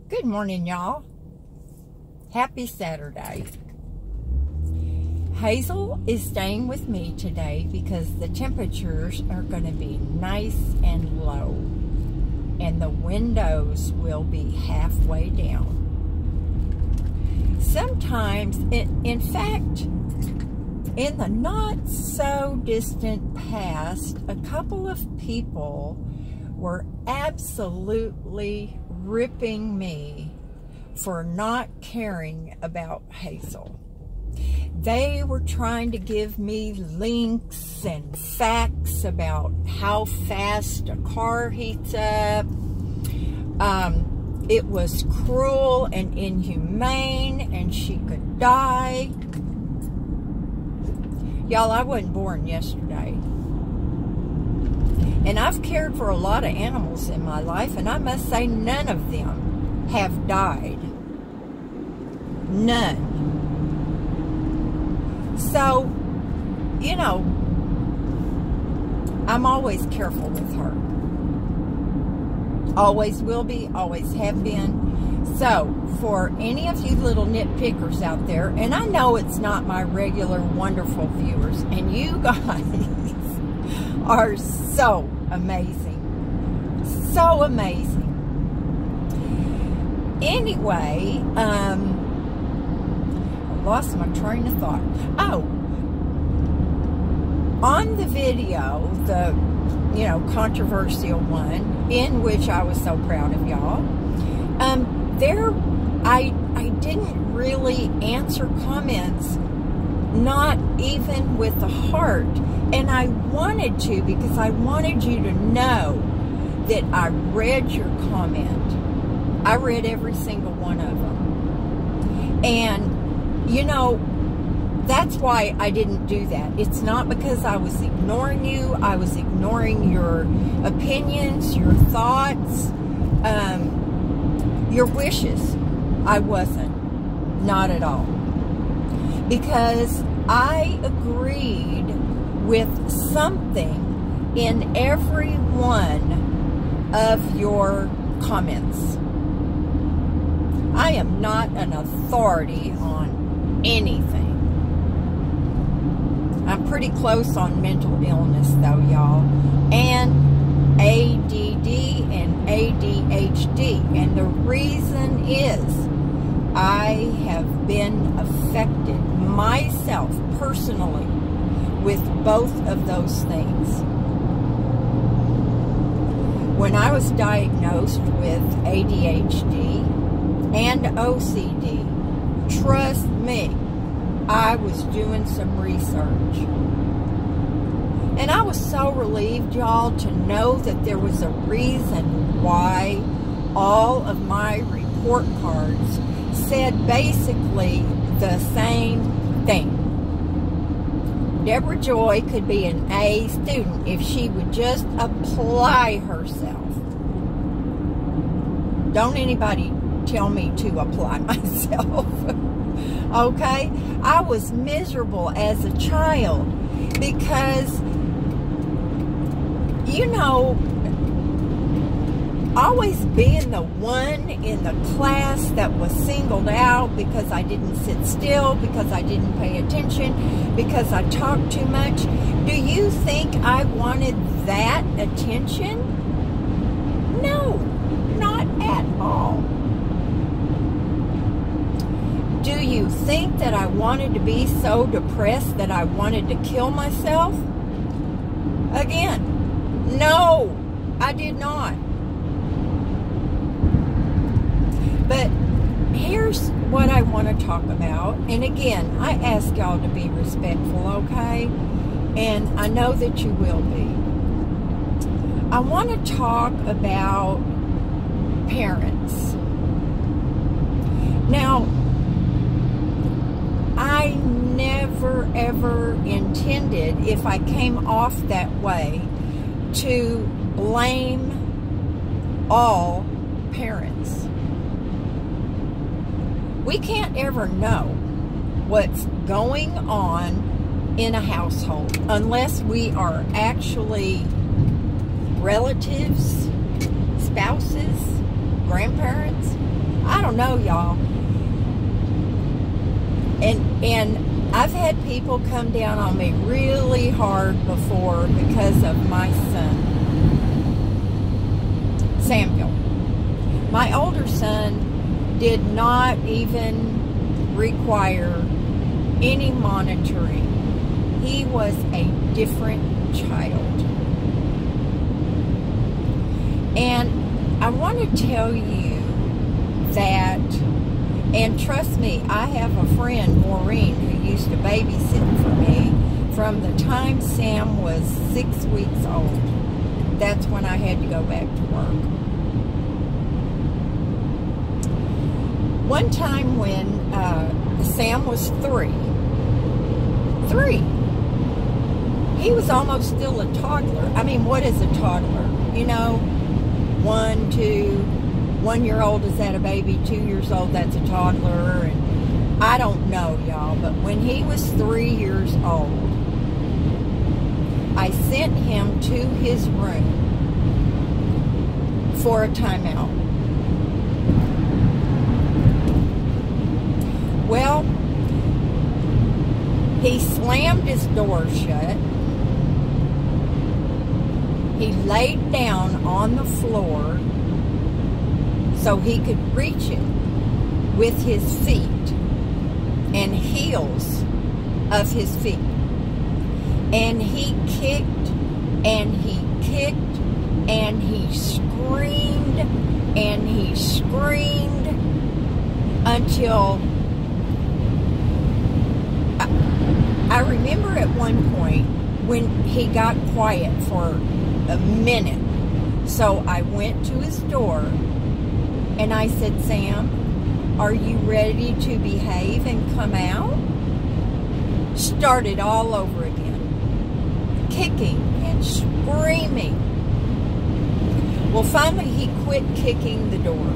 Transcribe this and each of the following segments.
Good morning, y'all. Happy Saturday. Hazel is staying with me today because the temperatures are going to be nice and low, and the windows will be halfway down. Sometimes, in fact, in the not so distant past, a couple of people were absolutely ripping me for not caring about Hazel. They were trying to give me links and facts about how fast a car heats up. It was cruel and inhumane and she could die. Y'all, I wasn't born yesterday. And I've cared for a lot of animals in my life, and I must say none of them have died. None. So, you know, I'm always careful with her. Always will be, always have been. So, for any of you little nitpickers out there, and I know it's not my regular wonderful viewers, and you guys are so amazing. So amazing. Anyway, I lost my train of thought. Oh, on the video, the, you know, controversial one, in which I was so proud of y'all, I didn't really answer comments, not even with the heart. And I wanted to, because I wanted you to know that I read your comment. I read every single one of them. And, you know, that's why I didn't do that. It's not because I was ignoring you. I was ignoring your opinions, your thoughts, your wishes. I wasn't. Not at all. Because I agreed with something in every one of your comments. I am not an authority on anything. I'm pretty close on mental illness though, y'all, and ADD and ADHD, and the reason is I have been affected myself personally with both of those things. When I was diagnosed with ADHD and OCD, trust me, I was doing some research. And I was so relieved, y'all, to know that there was a reason why all of my report cards said basically the same thing. Debrajoy could be an A student if she would just apply herself. Don't anybody tell me to apply myself. Okay? I was miserable as a child because, you know, always being the one in the class that was singled out because I didn't sit still, because I didn't pay attention, because I talked too much. Do you think I wanted that attention? No, not at all. Do you think that I wanted to be so depressed that I wanted to kill myself? Again, no, I did not. But here's what I want to talk about. And again, I ask y'all to be respectful, okay? And I know that you will be. I want to talk about parents. Now, I never ever intended, if I came off that way, to blame all parents. We can't ever know what's going on in a household unless we are actually relatives, spouses, grandparents. I don't know, y'all. And I've had people come down on me really hard before because of my son, Samuel. My older son did not even require any monitoring. He was a different child. And I want to tell you that, and trust me, I have a friend, Maureen, who used to babysit for me from the time Sam was 6 weeks old. That's when I had to go back to work. One time when Sam was three, he was almost still a toddler. I mean, what is a toddler? You know, 1, 2, 1 year old, is that a baby? 2 years old, that's a toddler. And I don't know, y'all, but when he was 3 years old, I sent him to his room for a timeout. Well, he slammed his door shut. He laid down on the floor so he could reach it with his feet and heels of his feet. And he kicked and he kicked and he screamed and he screamed until I remember at one point when he got quiet for a minute. So I went to his door and I said, Sam, are you ready to behave and come out? Started all over again, kicking and screaming. Well, finally he quit kicking the door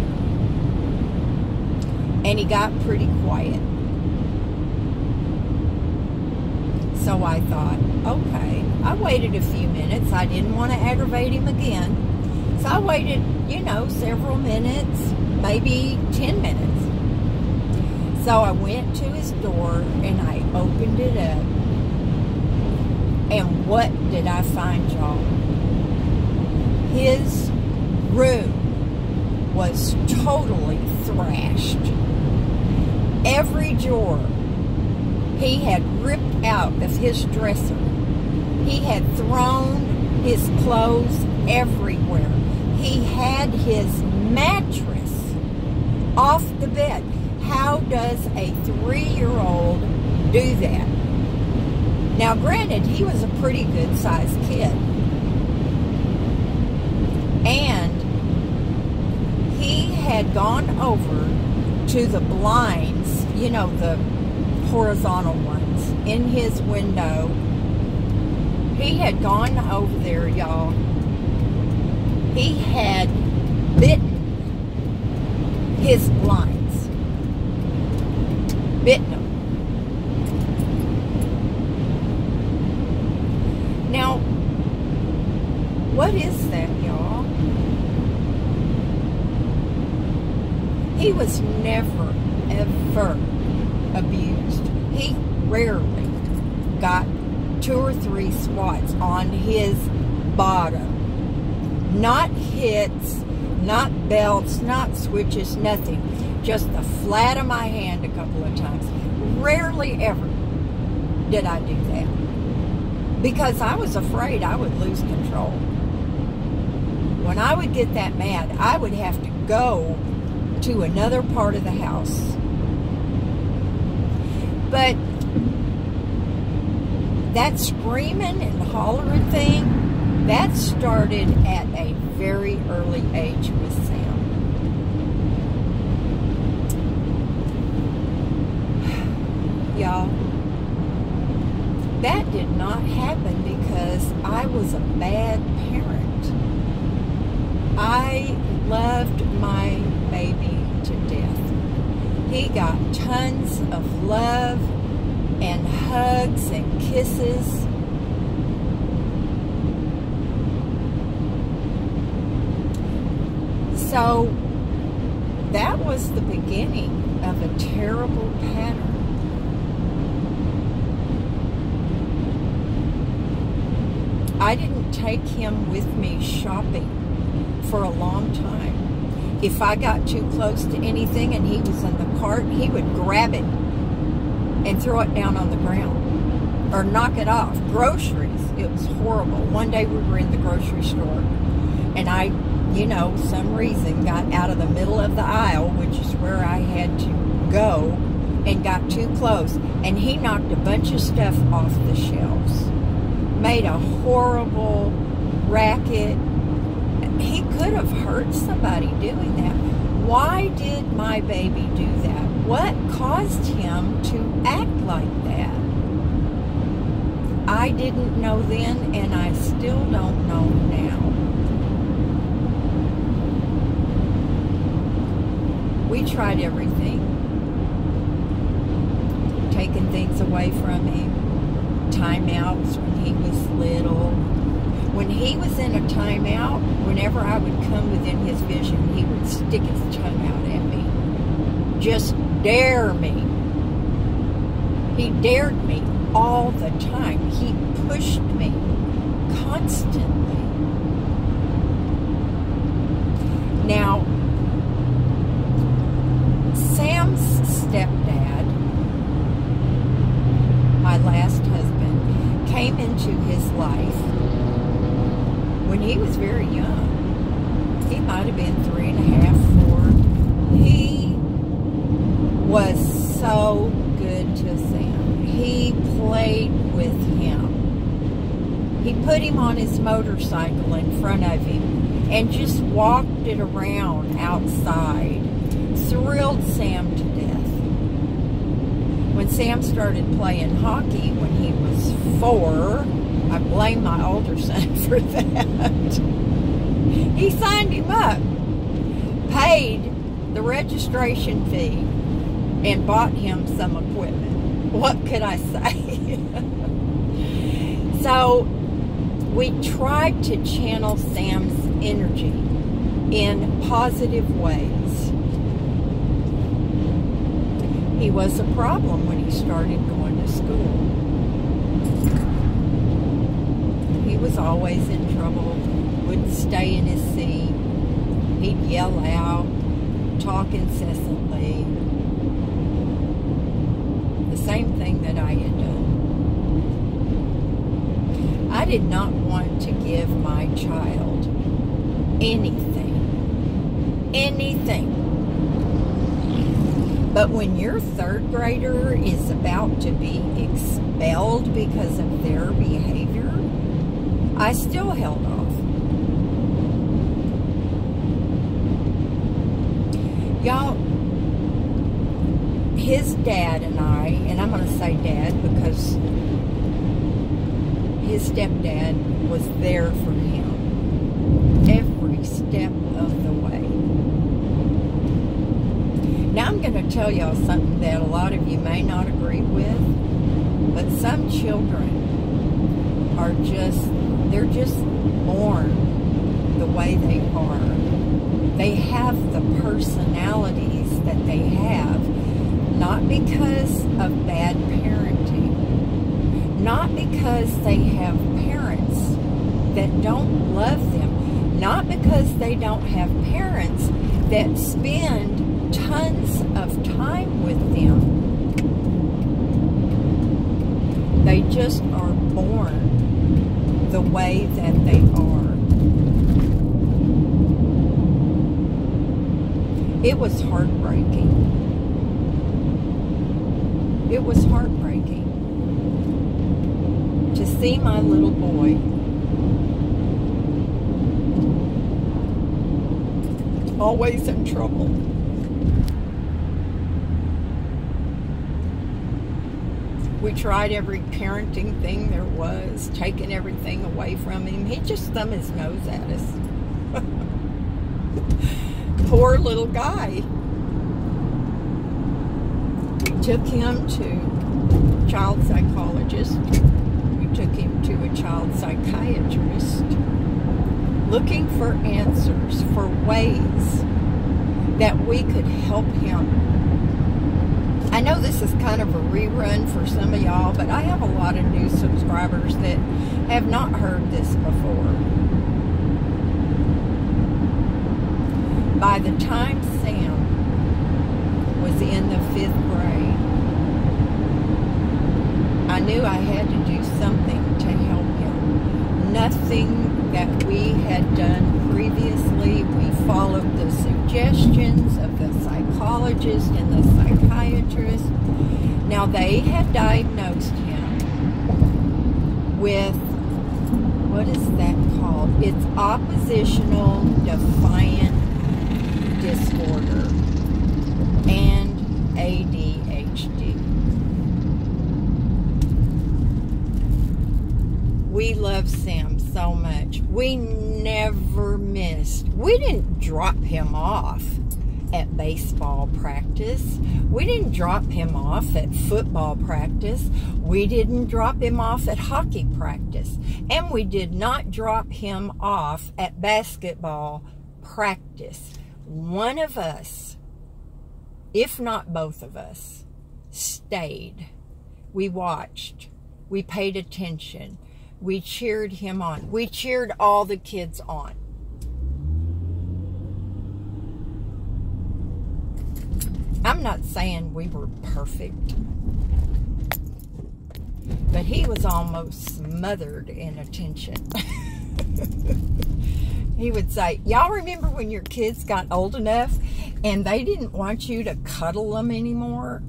and he got pretty quiet. So I thought, okay. I waited a few minutes. I didn't want to aggravate him again. So I waited, you know, several minutes, maybe 10 minutes. So I went to his door and I opened it up. And what did I find, y'all? His room was totally thrashed. Every drawer he had ripped out of his dresser. He had thrown his clothes everywhere. He had his mattress off the bed. How does a 3-year-old do that? Now, granted, he was a pretty good-sized kid. And he had gone over to the blinds, you know, the horizontal ones, in his window. He had gone over there, y'all. He had bitten his blinds. Bitten them. Now, what is that, y'all? He was never, ever abused. He rarely got 2 or 3 swats on his bottom. Not hits, not belts, not switches, nothing. Just the flat of my hand a couple of times. Rarely ever did I do that. Because I was afraid I would lose control. When I would get that mad, I would have to go to another part of the house. But that screaming and hollering thing, that started at a very early age with Sam. Y'all, that did not happen because I was a bad parent. I loved my baby to death. He got tons of love and hugs and kisses. So that was the beginning of a terrible pattern. I didn't take him with me shopping for a long time. If I got too close to anything and he was in the cart, he would grab it and throw it down on the ground or knock it off. Groceries, it was horrible. One day we were in the grocery store and I, you know, some reason got out of the middle of the aisle, which is where I had to go, and got too close. And he knocked a bunch of stuff off the shelves. Made a horrible racket. He could have hurt somebody doing that. Why did my baby do that? What caused him to act like that? I didn't know then, and I still don't know now. We tried everything. Taking things away from him. Timeouts when he was little. When he was in a timeout, whenever I would come within his vision, he would stick his tongue out at me. Just dare me. He dared me all the time. He pushed me constantly. Now, Sam's stepdad, my last husband, came into his life when he was very young. He might have been 3.5, 4. He was so good to Sam. He played with him. He put him on his motorcycle in front of him and just walked it around outside. Thrilled Sam to death. When Sam started playing hockey when he was 4, I blame my older son for that. He signed him up, paid the registration fee, and bought him some equipment. What could I say? So we tried to channel Sam's energy in positive ways. He was a problem when he started going to school. He was always in trouble, wouldn't stay in his seat. He'd yell out, talk incessantly. The same thing that I had done. I did not want to give my child anything. Anything. But when your 3rd grader is about to be expelled because of their behavior, I still held off. Y'all, his dad and I, and I'm going to say dad because his stepdad was there for him every step of the way. Now I'm going to tell y'all something that a lot of you may not agree with, but some children are they're just born the way they are. They have the personalities that they have, not because of bad parenting, not because they have parents that don't love them, not because they don't have parents that spend tons of time with them. They just are born the way that they are. It was heartbreaking. It was heartbreaking to see my little boy always in trouble. We tried every parenting thing there was, taking everything away from him. He just thumbed his nose at us. Poor little guy. We took him to child psychologist. We took him to a child psychiatrist, looking for answers, for ways that we could help him. I know this is kind of a rerun for some of y'all, but I have a lot of new subscribers that have not heard this before. By the time Sam was in the 5th grade, I knew I had to do something to help him. Nothing that we had done previously. We followed the suggestions of the psychologist and the psychiatrist. Now, they had diagnosed him with, what is that called? It's oppositional defiant disorder and ADHD. We love Sam so much. We never missed. We didn't drop him off at baseball practice. We didn't drop him off at football practice. We didn't drop him off at hockey practice. And we did not drop him off at basketball practice. One of us, if not both of us, stayed. We watched. We paid attention. We cheered him on. We cheered all the kids on. I'm not saying we were perfect, but he was almost smothered in attention. He would say, y'all remember when your kids got old enough and they didn't want you to cuddle them anymore?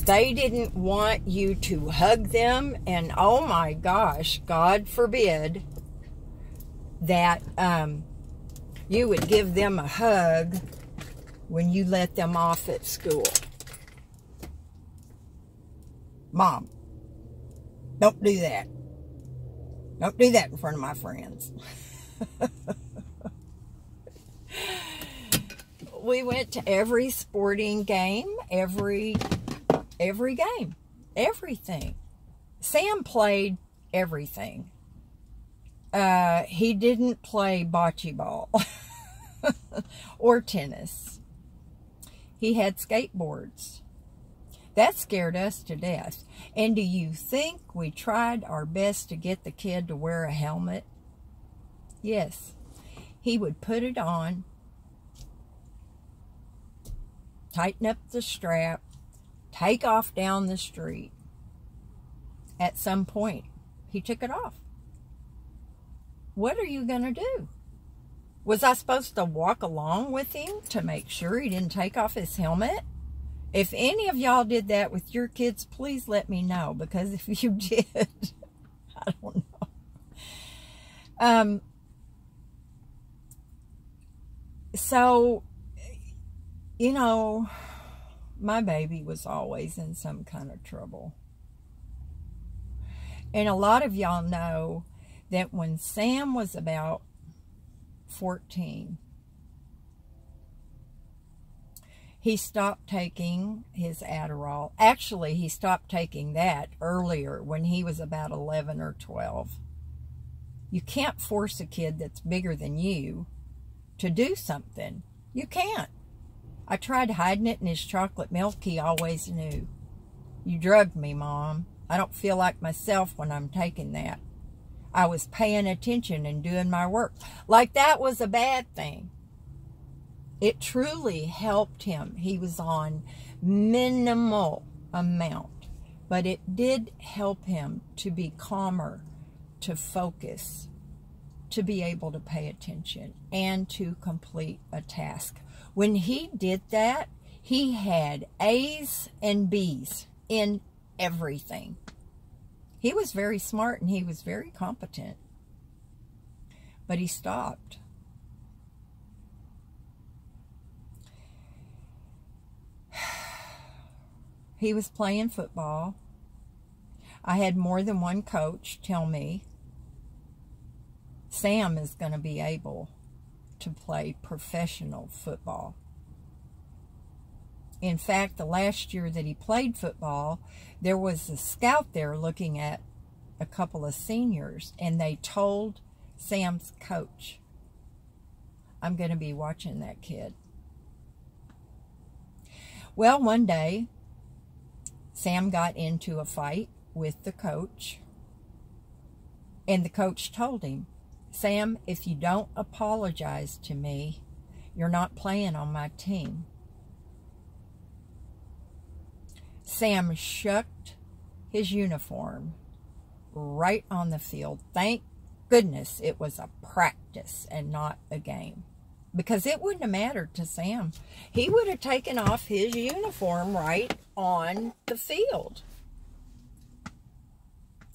They didn't want you to hug them, and oh my gosh, God forbid that you would give them a hug when you let them off at school. Mom, don't do that. Don't do that in front of my friends. We went to every sporting game, every game, everything. Sam played everything. He didn't play bocce ball or tennis. He had skateboards. That scared us to death. And do you think we tried our best to get the kid to wear a helmet? Yes. He would put it on, tighten up the strap, take off down the street. At some point, he took it off. What are you going to do? Was I supposed to walk along with him to make sure he didn't take off his helmet? If any of y'all did that with your kids, please let me know, because if you did, I don't know. So, you know, my baby was always in some kind of trouble. And a lot of y'all know that when Sam was about 14, he stopped taking his Adderall. Actually, he stopped taking that earlier when he was about 11 or 12. You can't force a kid that's bigger than you to do something. You can't. I tried hiding it in his chocolate milk. He always knew. You drugged me, Mom. I don't feel like myself when I'm taking that. I was paying attention and doing my work. Like that was a bad thing. It truly helped him. He was on minimal amount, but it did help him to be calmer, to focus, to be able to pay attention, and to complete a task. When he did that, he had A's and B's in everything. He was very smart and he was very competent, but he stopped. He was playing football. I had more than one coach tell me, Sam is going to be able to play professional football. In fact, the last year that he played football, there was a scout there looking at a couple of seniors, and they told Sam's coach, I'm going to be watching that kid. Well, one day, Sam got into a fight with the coach, and the coach told him, Sam, if you don't apologize to me, you're not playing on my team. Sam shucked his uniform right on the field. Thank goodness it was a practice and not a game, because it wouldn't have mattered to Sam. He would have taken off his uniform right on the field.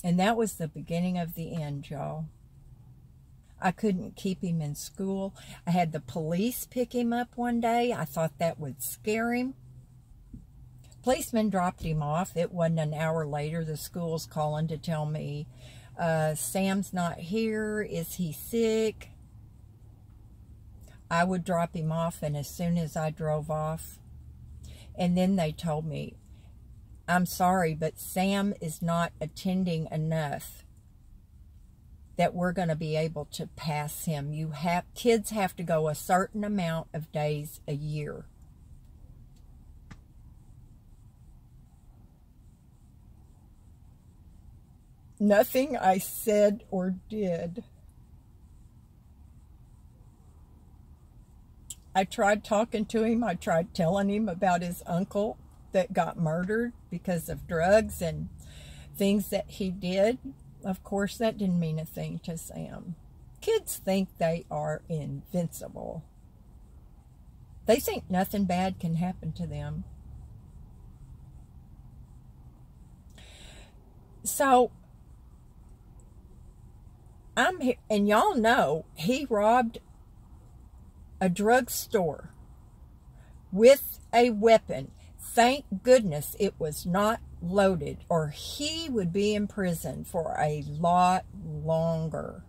And that was the beginning of the end, y'all. I couldn't keep him in school. I had the police pick him up one day. I thought that would scare him. Policeman dropped him off. It wasn't an hour later. The school's calling to tell me, Sam's not here. Is he sick? I would drop him off, and as soon as I drove off, and then they told me, I'm sorry, but Sam is not attending enough that we're going to be able to pass him. Kids have to go a certain amount of days a year. Nothing I said or did. I tried talking to him. I tried telling him about his uncle that got murdered because of drugs and things that he did. Of course, that didn't mean a thing to Sam. Kids think they are invincible. They think nothing bad can happen to them. So, I'm here, and y'all know he robbed a drugstore with a weapon. Thank goodness it was not loaded, or he would be in prison for a lot longer.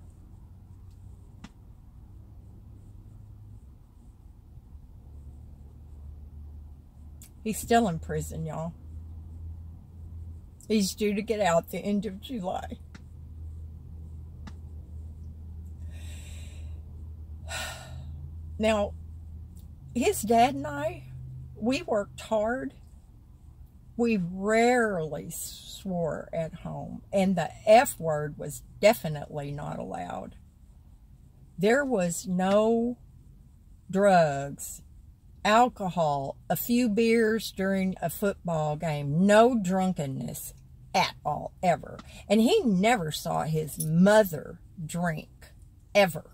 He's still in prison, y'all. He's due to get out the end of July. Now, his dad and I, we worked hard. We rarely swore at home, and the F word was definitely not allowed. There was no drugs, alcohol, a few beers during a football game, no drunkenness at all, ever. And he never saw his mother drink, ever.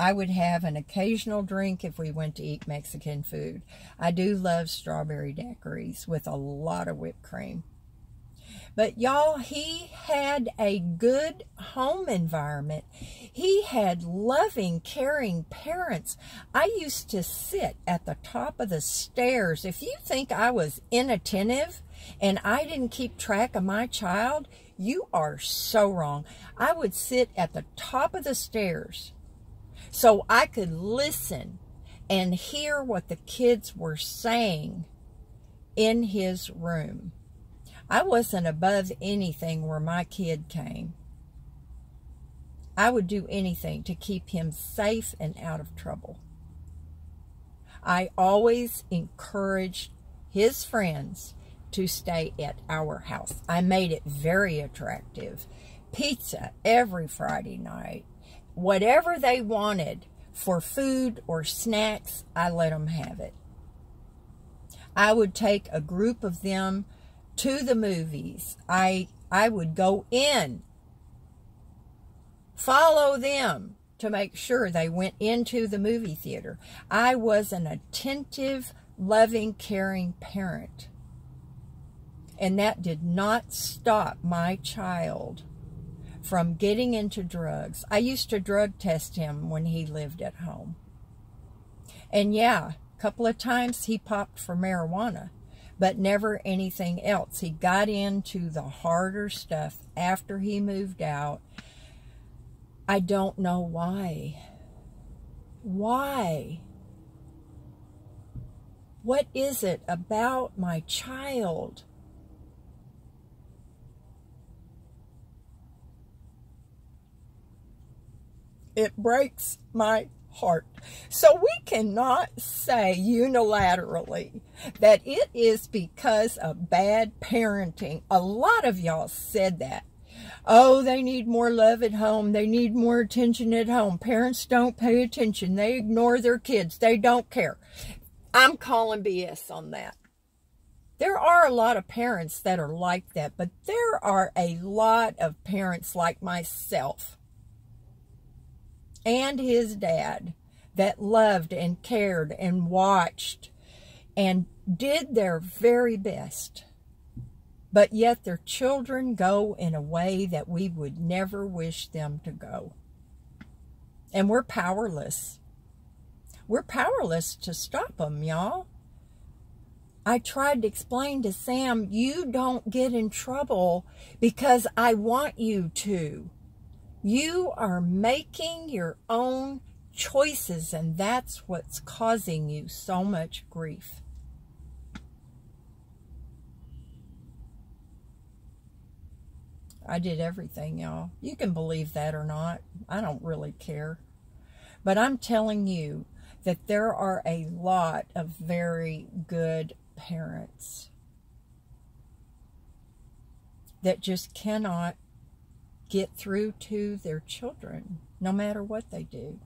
I would have an occasional drink if we went to eat Mexican food. I do love strawberry daiquiris with a lot of whipped cream. But y'all, he had a good home environment. He had loving, caring parents. I used to sit at the top of the stairs. If you think I was inattentive and I didn't keep track of my child, you are so wrong. I would sit at the top of the stairs so I could listen and hear what the kids were saying in his room. I wasn't above anything where my kid came. I would do anything to keep him safe and out of trouble. I always encouraged his friends to stay at our house. I made it very attractive. Pizza every Friday night. Whatever they wanted for food or snacks, I let them have it. I would take a group of them to the movies. I would go in, follow them to make sure they went into the movie theater. I was an attentive, loving, caring parent. And that did not stop my child from getting into drugs. I used to drug test him when he lived at home. And yeah, a couple of times he popped for marijuana, but never anything else. He got into the harder stuff after he moved out. I don't know why. Why? What is it about my child? It breaks my heart. So we cannot say unilaterally that it is because of bad parenting. A lot of y'all said that. Oh, they need more love at home. They need more attention at home. Parents don't pay attention. They ignore their kids. They don't care. I'm calling BS on that. There are a lot of parents that are like that, but there are a lot of parents like myself and his dad that loved and cared and watched and did their very best. But yet their children go in a way that we would never wish them to go. And we're powerless. We're powerless to stop them, y'all. I tried to explain to Sam, you don't get in trouble because I want you to. You are making your own choices, and that's what's causing you so much grief. I did everything, y'all. You can believe that or not. I don't really care. But I'm telling you that there are a lot of very good parents that just cannot get through to their children, no matter what they do.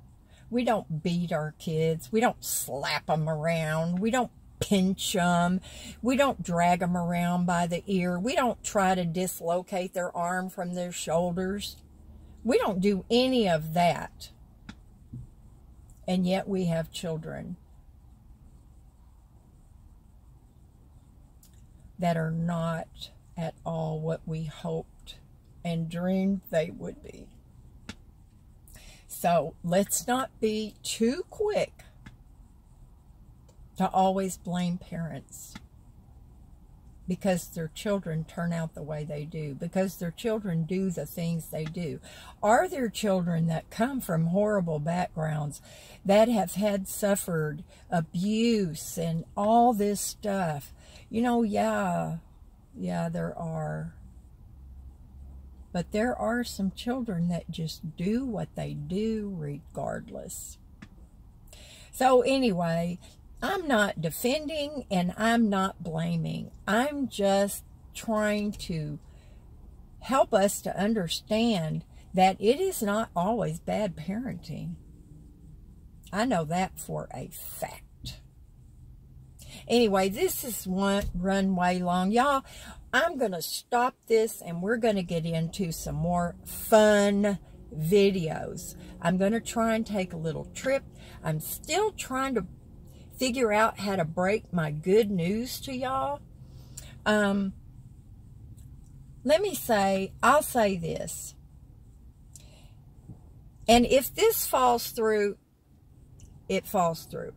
We don't beat our kids. We don't slap them around. We don't pinch them. We don't drag them around by the ear. We don't try to dislocate their arm from their shoulders. We don't do any of that. And yet we have children that are not at all what we hoped and dreamed they would be. So let's not be too quick to always blame parents because their children turn out the way they do, because their children do the things they do. Are there children that come from horrible backgrounds that have suffered abuse and all this stuff? You know, yeah, there are. But there are some children that just do what they do regardless. So anyway, I'm not defending and I'm not blaming. I'm just trying to help us to understand that it is not always bad parenting. I know that for a fact. Anyway, this is run way long. Y'all, I'm going to stop this and we're going to get into some more fun videos. I'm going to try and take a little trip. I'm still trying to figure out how to break my good news to y'all. Let me say, I'll say this. And if this falls through, it falls through.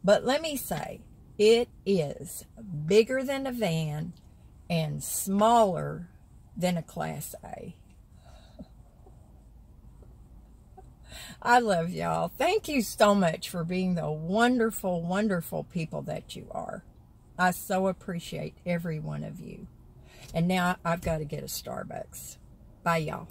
But let me say, it is bigger than a van and smaller than a Class A. I love y'all. Thank you so much for being the wonderful, wonderful people that you are. I so appreciate every one of you. And now I've got to get a Starbucks. Bye, y'all.